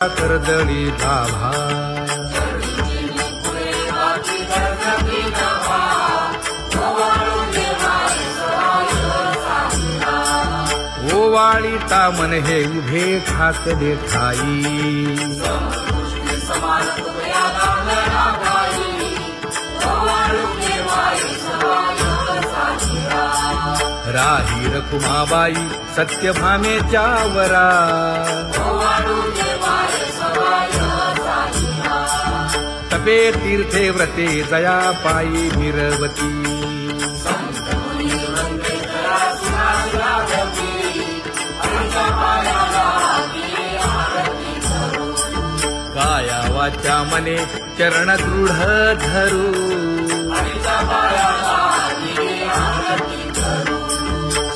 कर्दळी गाभा ओवाळीता मन हे उभे ठाकले ठाई राही रखुमाबाई सत्यभामेच्या वरा तपे तीर्थे व्रते जया पायी निरवती काया वाचा मने चरण दृढ धरू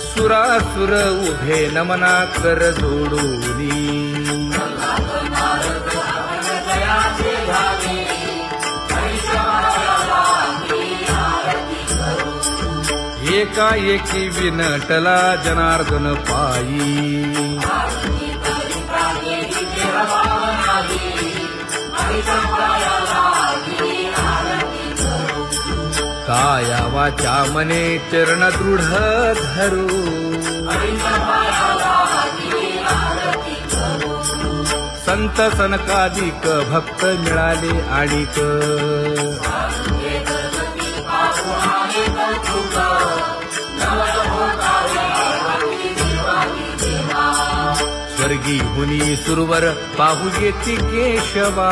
सुरासुर उभे नमना कर जोडूनी एकाएकी विनटला जनार्दन पायी काया वाचा मने चरण दृढ धरू संत सनकादिक भक्त मिळाले आणिक स्वर्गी हुनी सुरवर पाहू येती केशवा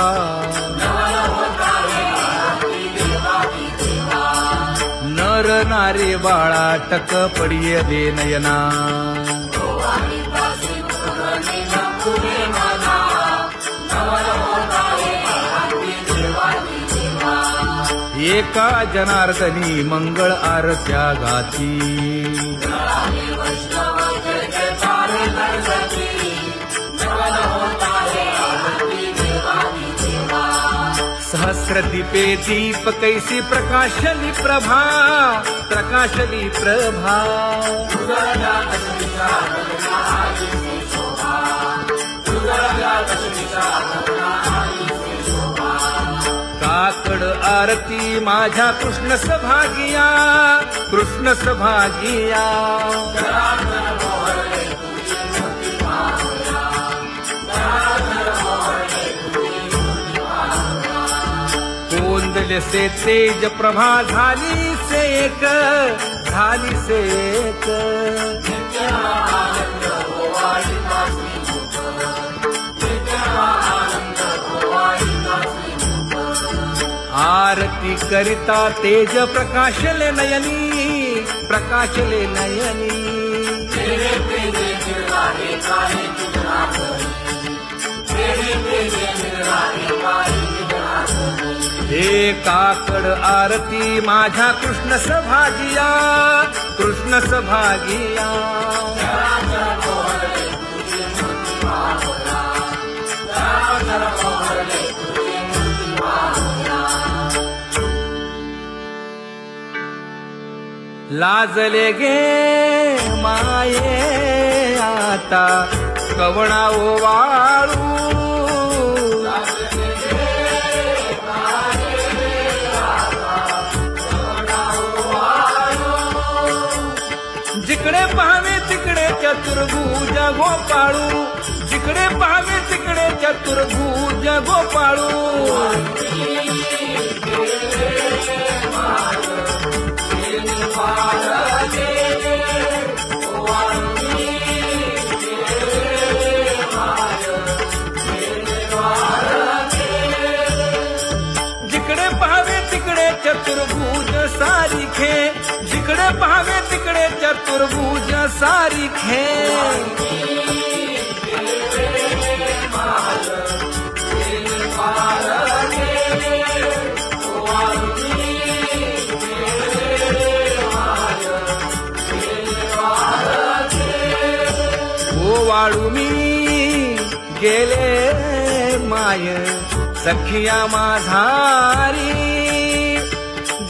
नर नारे बाळा टक पडिये दे नयना एका जनार्दनी मंगळ आरत्या गाती सहस्र दीपे दीप कैसी प्रकाशली प्रभा प्रकाशली प्रभा काकड आरती माझ्या कृष्ण सभागिया कृष्ण सभागिया कोंदले से तेज प्रभा झाली से एक झाली से एक आरती करिता तेज प्रकाशले नयनी प्रकाशले नयनी हे काकड आरती माझ्या कृष्ण सभागिया कृष्ण सभागिया लाजले गे माये आता कवणा ओवाळू जिकडे पाहावे तिकडे चतुर्भुज गोपाळू जिकडे पाहावे तिकडे चतुर्भुज गोपाळू जिकडे पाहावे तिकडे चतुर्भुज सारिखे जिकडे पाहावे तिकडे चतुर्भुज सारिखे ओवाळू मी गेले माय सखिया माझारी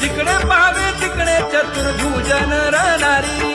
जिकडे पाहावे तिकडे चतुर्भुज नर नारी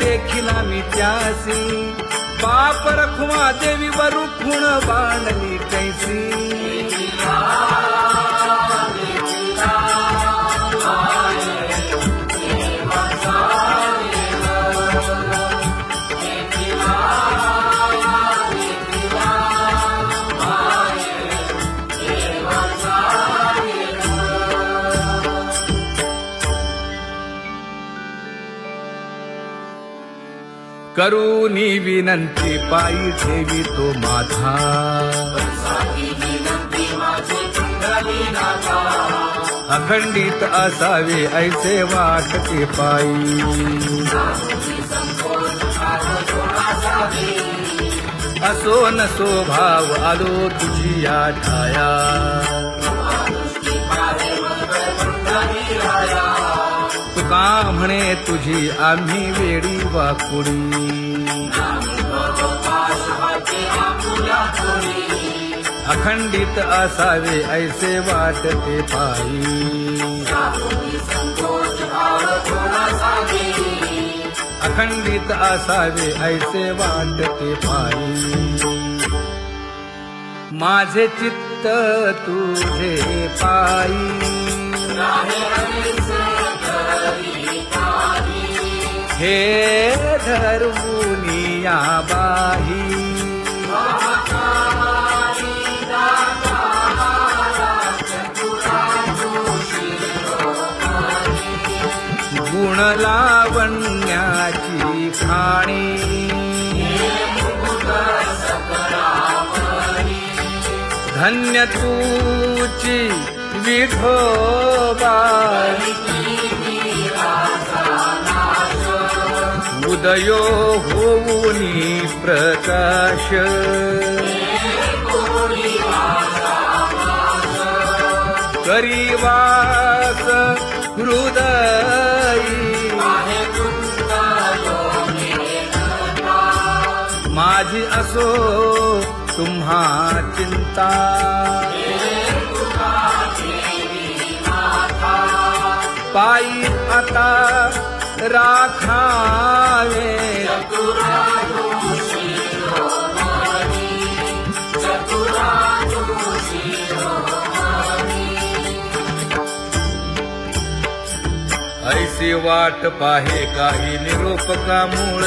देखिला मी त्यासी बाप रखुमा देवी वरु खुण बांधली कैसी करूनी विनंती पायी ठेवी तो माझा अखंडित असावे ऐसे वाटते पायी असो नसो भाव आलो तुझी या ठाया तुका म्हणे तुझी आम्ही वेडी वाकुडी अखंडित असावे ऐसे वाटते पायी अखंडित असावे ऐसे वाटते पायी माझे चित्त तुझे पायी हे धर्मुनिया बाही गुण लावण्याची खाणी धन्य तूची विठोबा उदयो होऊनी प्रकाश करीवास हृदयी माझी असो तुम्हा चिंता पायी आता राखावे ऐसी वाट पाहे काही निरोपका मूळ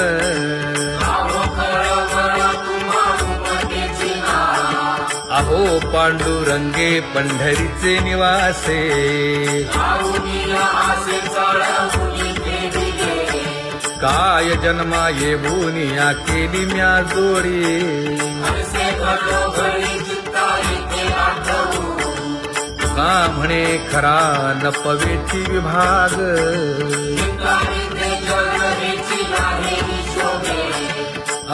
अहो पांडुरंगे पंढरीचे निवासे काय जन्मा येऊन या केली म्या जोडी का म्हणे खरा नपवेची विभाग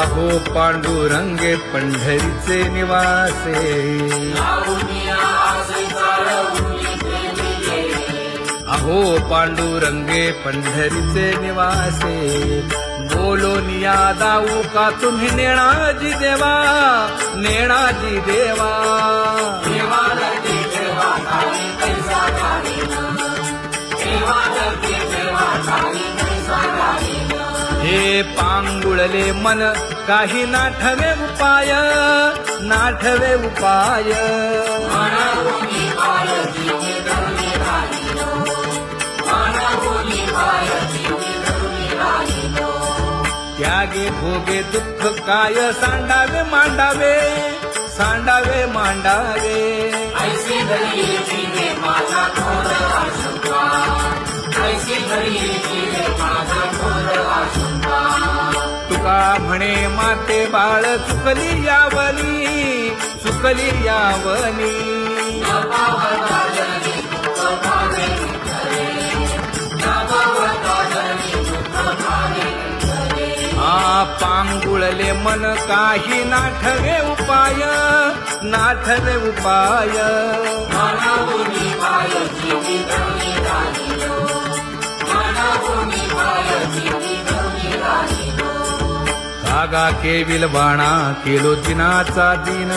अहो पांडुरंगे पंढरीचे निवासे अहो पांडुरंगे पंढरीचे निवासे बोलो निया दाऊ का तुम्ही नेणाजी देवा नेणाजी देवा हे पांगुळले मन काही नाठवे उपाय नाठवे उपाय त्यागे भोगे दुःख काय सांडावे मांडावे सांडावे मांडावे तुका म्हणे माते बाळ चुकली यावनी चुकली यावनी पांगुळले मन काही नाठवे उपाय नाठवे उपाय कागा केविल बाणा केलो दिनाचा दिन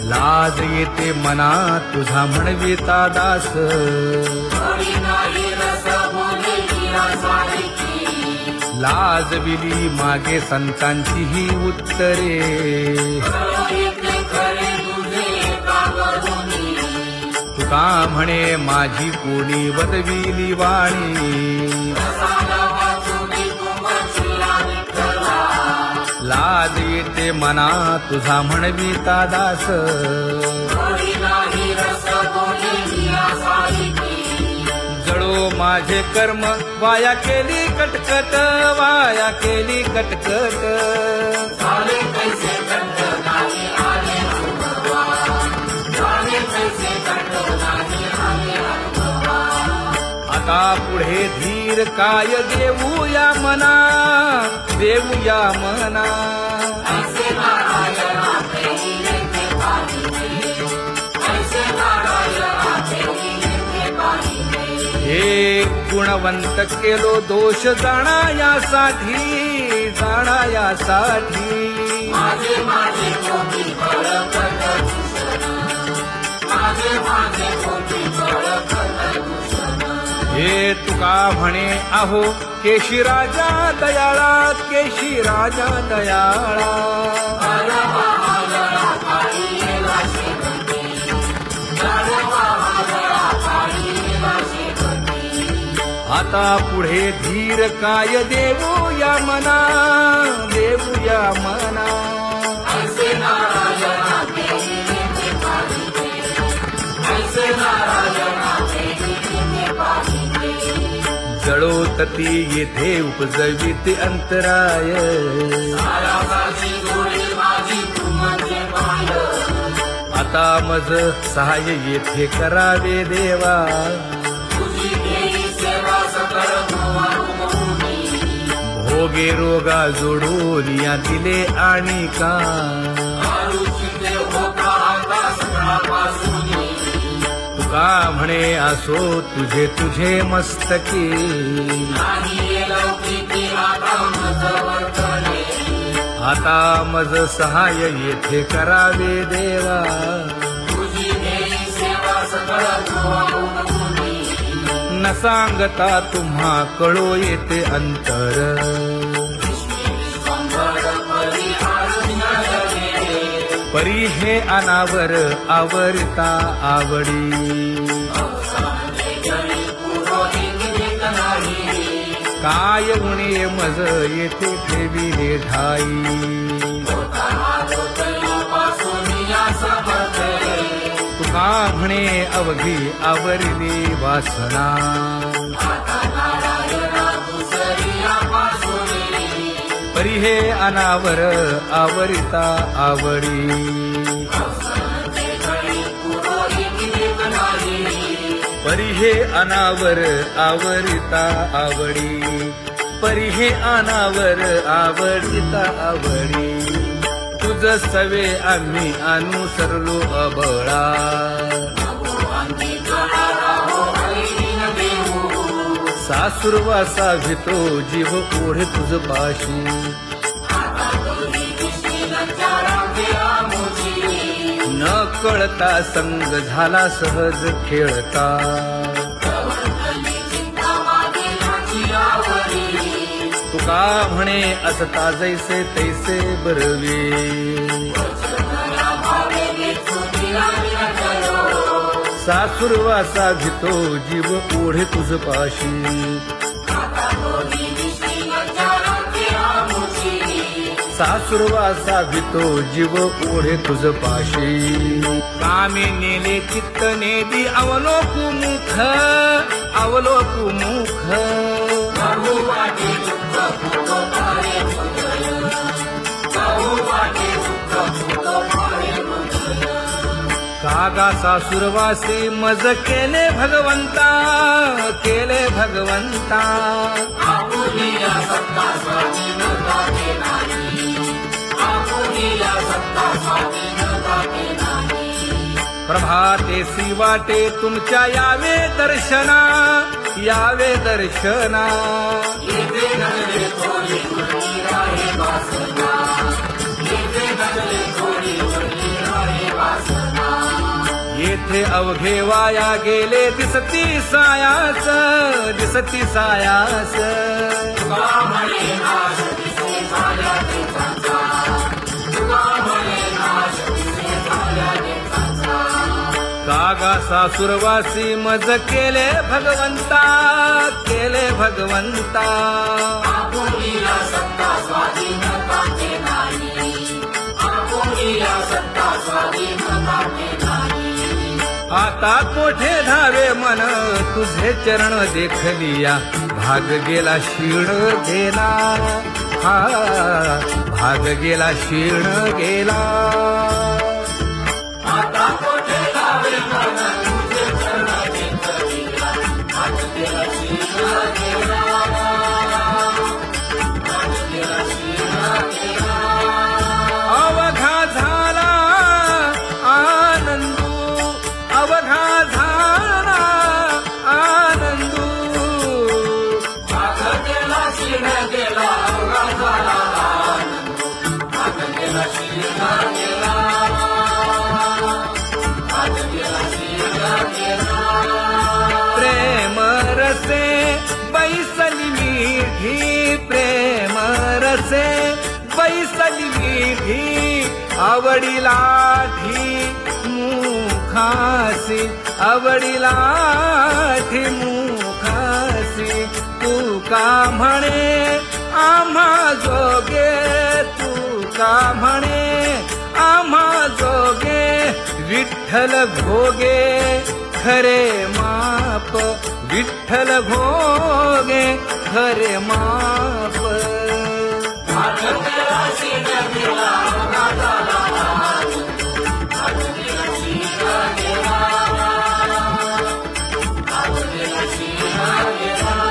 लाज येते मना तुझा म्हणविता दास लाजविली मागे संतांची ही उत्तरे तुका म्हणे माझी कोणी वदविली वाणी लाज येते मना तुझा म्हणविता दास जळो माझे कर्म वाया केली कटकट वाया केली कटकट आता पुढे धीर काय देऊया मना देऊया मना हे गुणवंत केलो दोष जाणायासाठी हे तुका म्हणे आहो केशी राजा दयाळा केशी राजा दयाळा आता पुढे धीर काय देऊया मना देऊया मना जळोतती येथे उपजविते अंतराय आता मज सहाय्य येथे करावे देवा भोगे रोगा जोडून या दिले आणि का तुका म्हणे असो तुझे तुझे मस्तकी आता मज सहाय्य येथे करावे देवा न सांगता तुम्हा कळो येते अंतर परी हे अनावर आवरता आवडी काय उणे मज येथे ठेविले ठाई तुका म्हणे अवघी आवरली वासना परी हे अनावर आवरिता आवडी परी हे अनावर आवरिता आवडी परी हे अनावर आवडिता आवडी तुझ सवे आम्ही अनुसरलो अबळा सासुरवासा घेतो जीव ओढे तुझ पाशी न कळता संग झाला सहज खेळता तुका म्हणे असता जैसे तैसे बरवे सासुरवासा घेतो जीव ओढे तुझ पाशी सासुरवासा घेतो जीव ओढे तुझ पाशी कामे नेले चित्त नेदी अवलोकु मुख अवलोकु मुख कागा सासुरवासी मज केले भगवंता केले भगवंता प्रभातेसी वाटे तुमच्या यावे दर्शना यावे दर्शना थोडी जेथे अवघे वाया गेले दिसती सायास दिसती सायास कागा सासुरवासी मज केले भगवंता केले भगवंता आता कोठे धावे मन तुझे चरण देखलिया भाग गेला क्षीण गेला हा भाग गेला क्षीण गेला आता कोठे धावे मन तुझे चरण देखलिया भाग गेला क्षीण गेला भाग गेला क्षीण गेला अवघा झाला आनंदू अवघा झाला आनंदू भाग गेला क्षीण गेला अवघा झाला आनंदू भाग गेला क्षीण गेला भाग गेला क्षीण गेला प्रेम रसे बैसली मीठी प्रेम रसे बैसली मीठी आवडीला मुखासी आवडीला मुखासी तू का म्हणे आम्हा जोगे तू का म्हणे आम्हा जोगे विठ्ठल भोगे खरे माप विठ्ठल भोगे खरे माप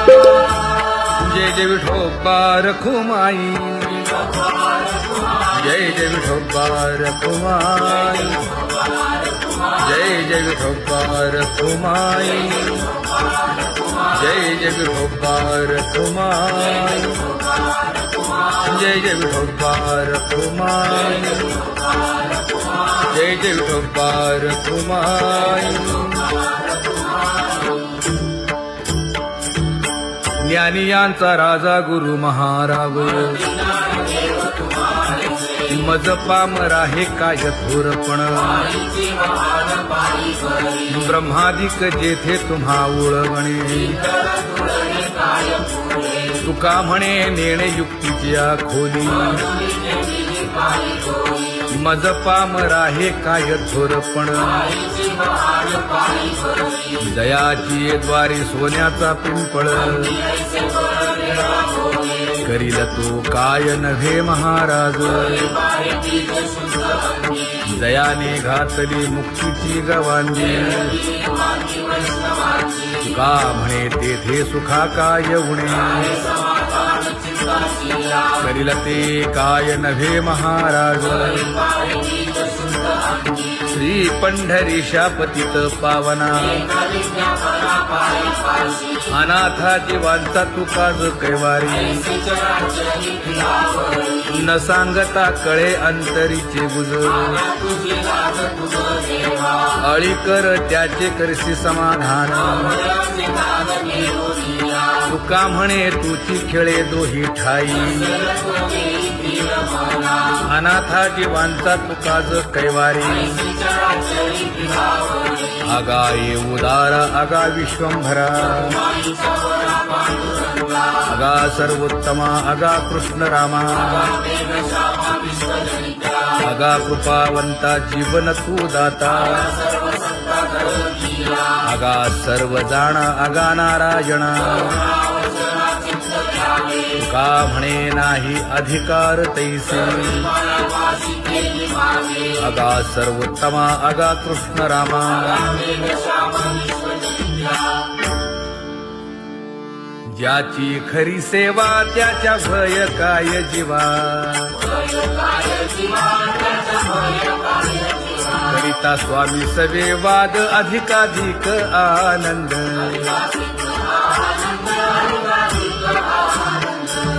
जय जय विठोबा रखुमाई जय जय विठोबा रखुमाई जय जय विठोबा रखुमाई जय जय विठोबा रखुमाई जय जय विठोबा रखुमाई जय जय विठोबा रखुमाई ज्ञानियांचा राजा गुरु महाराव मज पामरा हे काय थोरपण ब्रह्मादिक जेथे तुम्हा उळवणे तुका म्हणे नेणे युक्तीच्या खोली मज पामरा हे काय थोरपण दयाची द्वारी सोन्याचा पिंपळ करील तो काय नव्हे महाराज दयाने घातली मुक्तीची गवांगी तुका म्हणे तेथे सुखा काय उणे करील ते काय नव्हे महाराज श्री पंढरीशा पतित पावना अनाथा जीवांचा तुकाज कैवारी न सांगता कळे अंतरीचे गुज अळी कर त्याचे करशी समाधान तुका म्हणे तुची खेळे दोही ठाई अनाथा जीवांचा तुकाज कैवारी आगा ये उदारा आगा विश्वंभरा आगा सर्वोत्तमा आगा कृष्ण रामा आगा कृपावंता जीवन तू दाता आगा सर्व जाणा आगा नारायणा तुका म्हणे नाही अधिकार तैसे आगा सर्वोत्तमा आगा कृष्ण रामा ज्याची खरी सेवा त्याच्या भय काय जीवा करिता स्वामी सवे वाद अधिकाधिक आनंद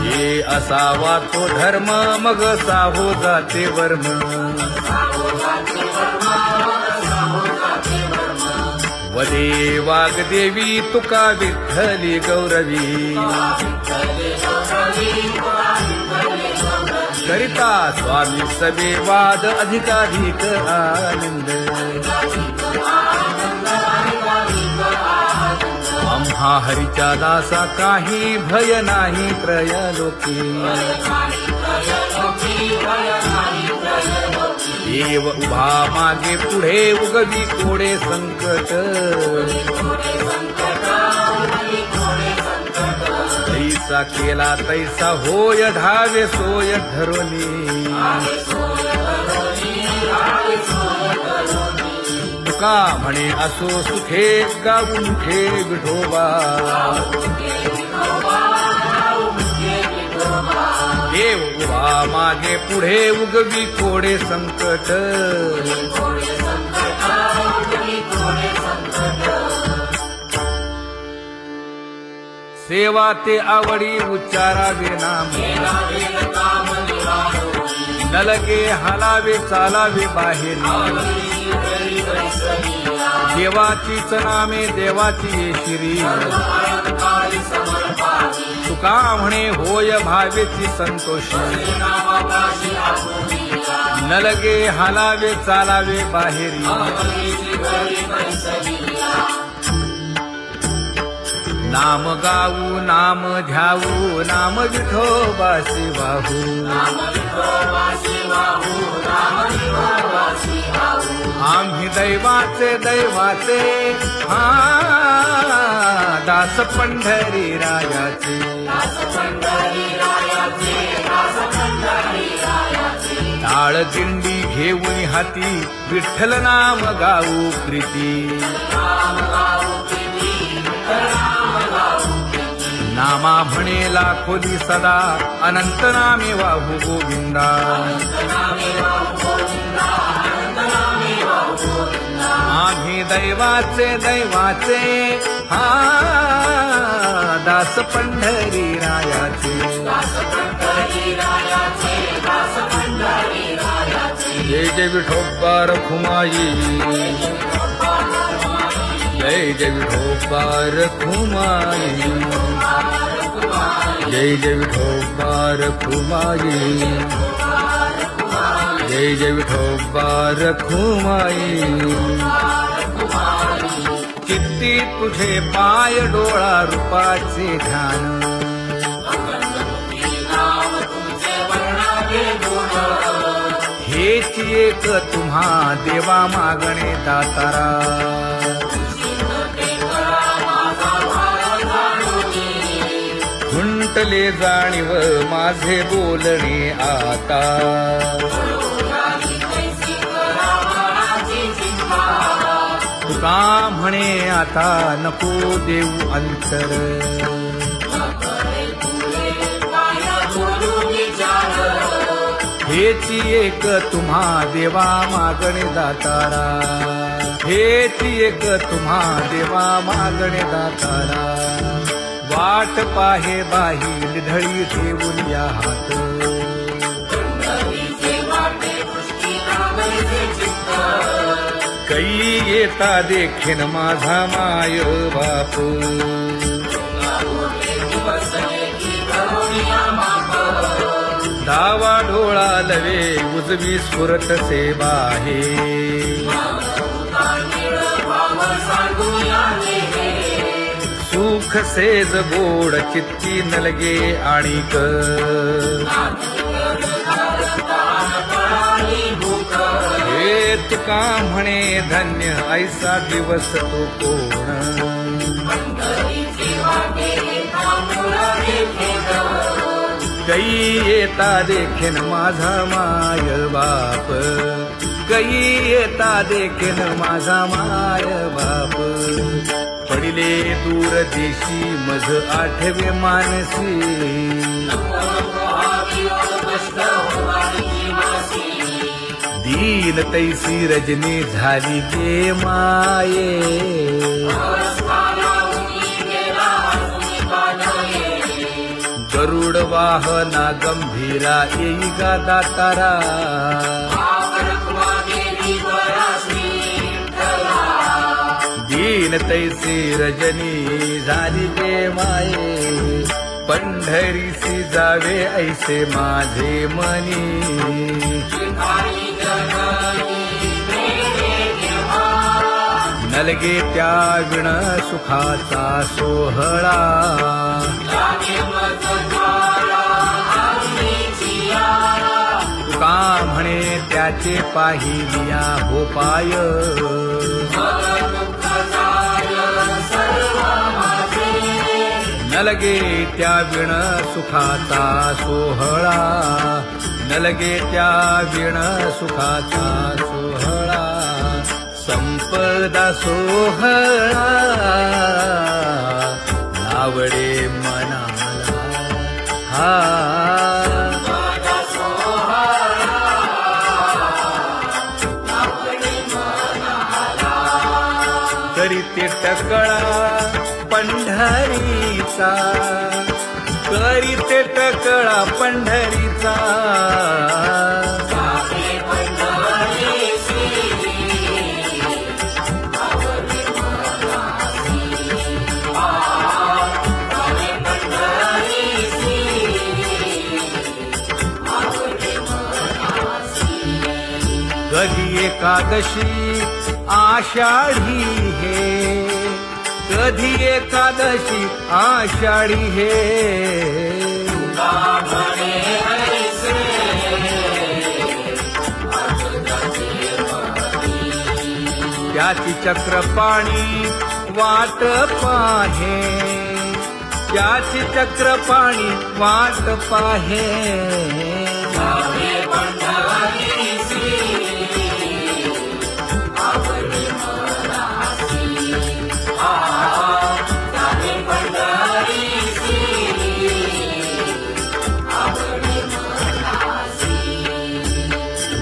ये असावा तो धर्म मग साहो जाते वर्म वदे वाग्देवी तुका विठ्ठली गौरवी करिता स्वामी सबे वाद अधिकाधिक आनंद आम्हा हरीच्या दासा काही भय नाही त्रयलोकी देव उभा मागे पुढे उगवी कोडे संकट तैसा केला तैसा होय धावे सोय धरोनी तुका म्हणे असो सुखे गाऊ मुखे विठोबा देव उभा मागे पुढे उगवी कोडे संकट सेवा ते आवडी उच्चारावे नाम न लगे हालावे चालावे बाहेर देवाचीच नामे देवाची शिरी तुका म्हणे होय भावेची संतोषी न लगे हालावे चालावे बाहेरी नाम गाऊ नाम ध्याऊ नाम विठोबासी वाहू आम्ही दैवाचे दैवाचे दास पंढरी रायाचे टाळ दिंडी घेऊन हाती विठ्ठल नाम गाऊ प्रीती नामा म्हणे लाखोली सदा अनंत नामे वाहू गोविंदा आम्ही दैवाचे दैवाचे दास पंढरी रायाचे जय जय विठोबा रखुमाई जय जय विठोबा रखुमाई जय जय विठोबा रखुमाई जय जय विठोबा रखुमाई चित्ती तुझे पाय डोळा रूपाचे ध्यान हेच एक तुम्हा देवा मागणे दातारा खुंटले जाणीव माझे बोलणे आता तुका म्हणे आता नको देऊ अंतर हेची एक तुम्हा देवा मागणे दातारा हेची एक तुम्हा देवा मागणे दातारा वाट पाहे बाही ढळी ठेवून या हात कै येता देखीन माझा माय बाप डावा डोळा लवे उजवी स्फुरत से बाहे सुख सेज गोड चित्ती नलगे आणिक हे तुका म्हणे धन्य ऐसा दिवस तो कोण कै येता देखीन माझा माय बाप कै येता देखीन माझा माय बाप पडिले दूर देशी मज आठवे मानसी दीन तैसी रजनी झाली गे माये गरुड वाहना गंभीरा येई गा दातारा येईन तैसे रजनी झाली गे माये, पंढरीसी जावे ऐसे माझे मनी. नलगे त्या विण सुखाचा सोहळा, तुका म्हणे त्याचे पाहिलिया हो पाय. नलगे त्या विण सुखाचा सोहळा, नलगे त्या विण सुखाचा सोहळा. संपदा सोहळा आवडे मनाला हा. करीते टकळा पंढरीचा, करीते टकळा पंढरीचा. कधी एकादशी आषाढी हे, कधी एकादशी आषाढी हे. त्याची चक्रपाणी वाट पाहे, त्याची चक्रपाणी वाट पाहे.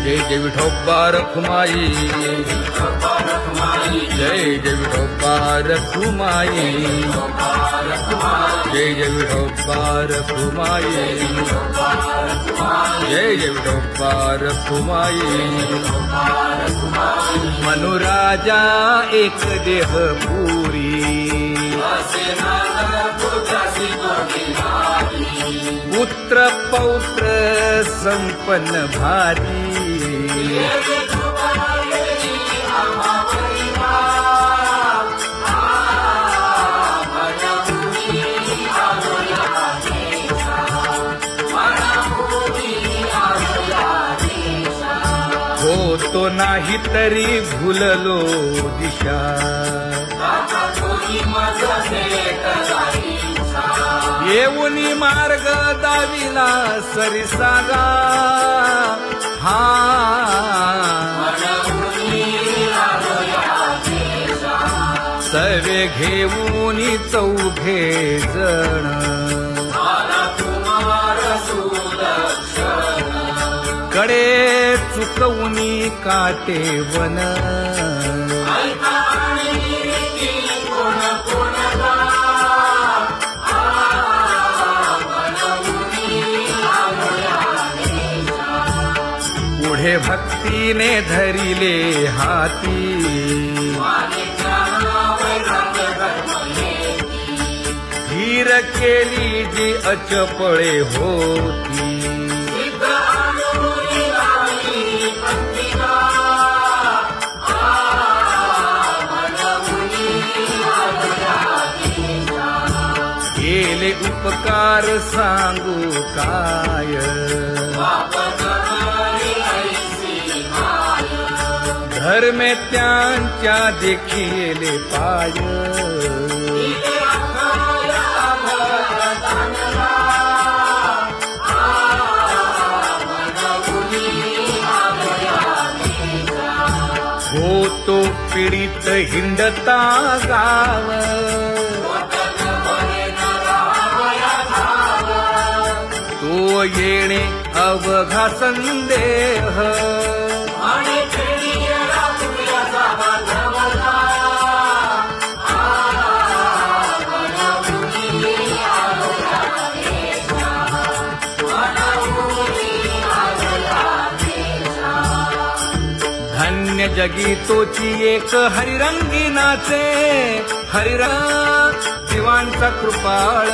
जय जय विठोबा रखुमाई, जय जय विठोबा रखुमाई, जय जय विठोबा रखुमाई, जय जय विठोबा रखुमाई. मनुराजा एक देह पुरी, पुत्र पौत्र संपन्न भारी. होतो नाही तरी भुललो दिशा, येऊनी मार्ग दाविला सरिसागा हा. सवे घेऊनी चौघे जण, कडे चुकवूनी काटे वन. पुढे भक्तीने धरिले हाती, धीर केली जी अचपळे होती. केले उपकार सांगू काय, धर्मे त्यांच्या देखिले पाय. होतो पीडित हिंडता गाव, तो येणे अवघा संदेह. जगी तोची एक हरिरंगी नाचे, हरिरंग जीवांचा कृपाळ,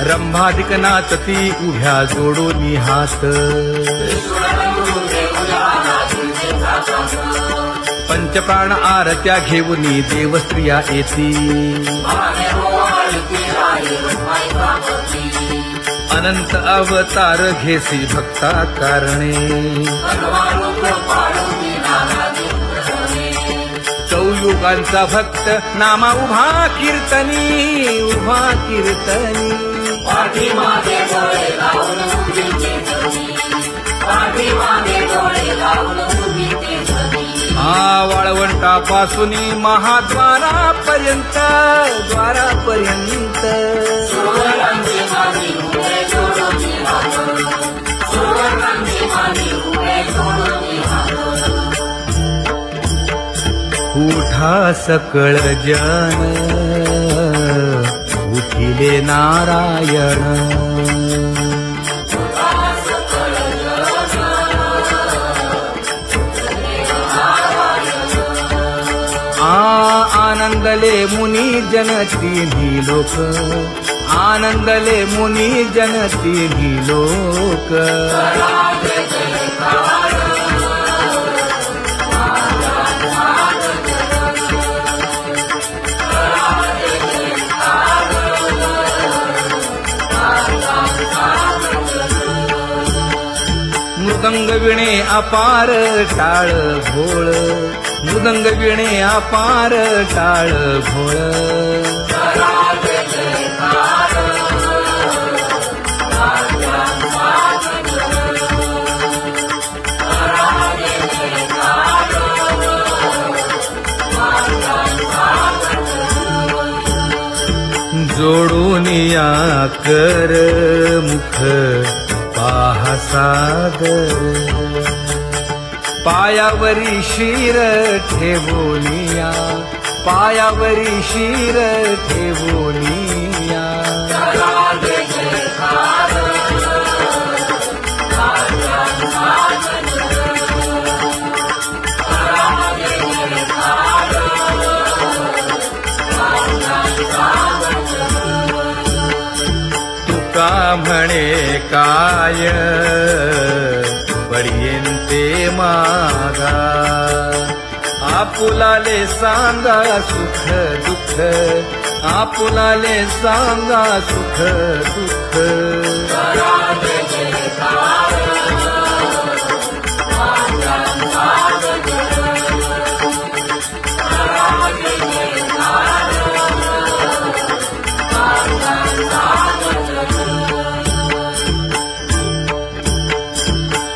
रंभाधिक नाचती उभ्या जोडोनी हात, पंचप्राण आरत्या घेऊनी देवस्त्रिया येती, अनंत अवतार घेसी भक्ता कारणे, चौयुगांचा भक्त नामा उभा कीर्तनी, उभा कीर्तनी, पाठीमागे डोळे लावून उभी तेजनी, पाठीमागे डोळे लावून उभी तेजनी, वाळवंटापासून महाद्वारापर्यंत, द्वारापर्यंत सुवर्णांची मानी उभे जोडून हात, सुवर्णांची मानी उभे जोडून हात, उठा सकळ जन उठिले नारायण, आनंदले मुनी जन तिन्ही लोक, आनंदले मुनी जन तिन्ही लोक, मृदंग विणे अपार टाळ भोळ, मृदंग विणे अपार टाळ भोळ, जोडून या कर मुख पाहा सागर, पायावरी शिर ठेवोनिया, पायावरी शिर ठेवोनिया, तुका म्हणे काय बडियेंते मागा, आपुलाले सांगा सुख दुःख, आपुलाले सांगा सुख दुःख,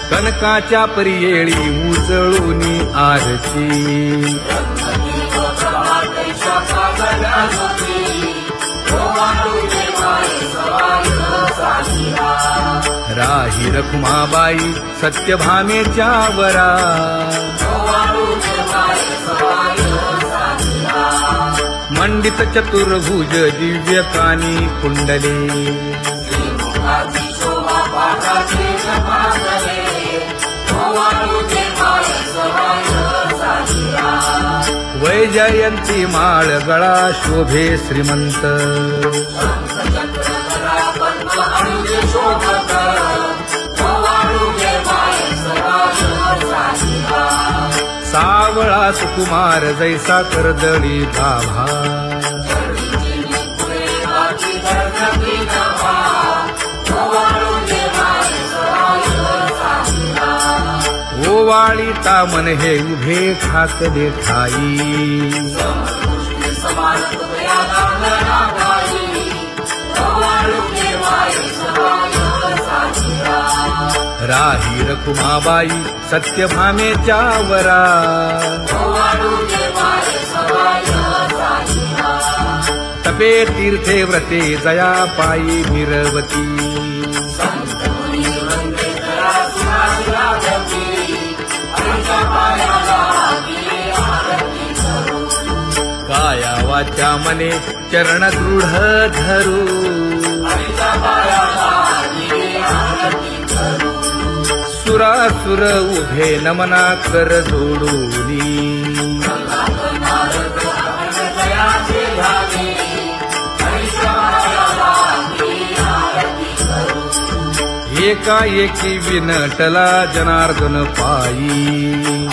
कनकाच्या परियेळी उजळूनी आरती, राही रखुमाबाई सत्यभामेच्या वरा, मंडित चतुर्भुज दिव्य कानी कुंडले, वैजयंती माळ गळा शोभे श्रीमंत, सावळा सुकुमार जैसा कर्दळी गाभा, ओवाळीता मन हे उभे ठाकले ठाई, राही रखुमाबाई सत्यभामेच्या वरा, तपे तीर्थे व्रते जया पायी मिरवती, काया वाचा मने चरण दृढ धरू, सुरासुर उभे नमना कर जोडूनी दयाचे झाले एकाएकी विनटला जनार्दन पायी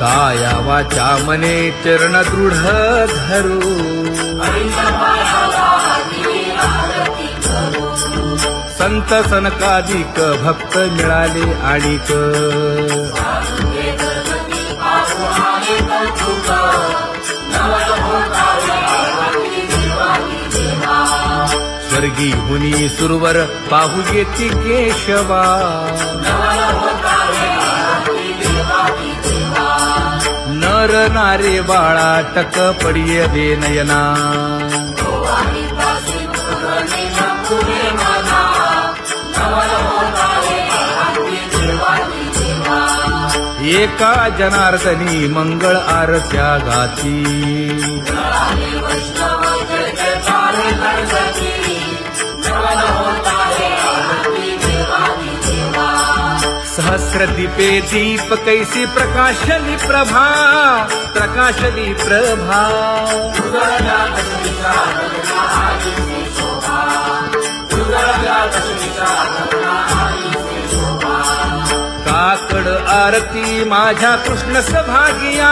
काया वाचा मने चरण दृढ धरू संत सनकादिक भक्त मिळाले आणिक स्वर्गी हुनी सुरवर पाहू येती केशवा नर नारे बाळा टक पडिये दे नयना एका जनार्दनी मंगळ आरत्या गाती सहस्र दीपे दीप कैसी प्रकाशली प्रभा प्रकाशली प्रभा काकड आरती माझ्या कृष्ण सभागिया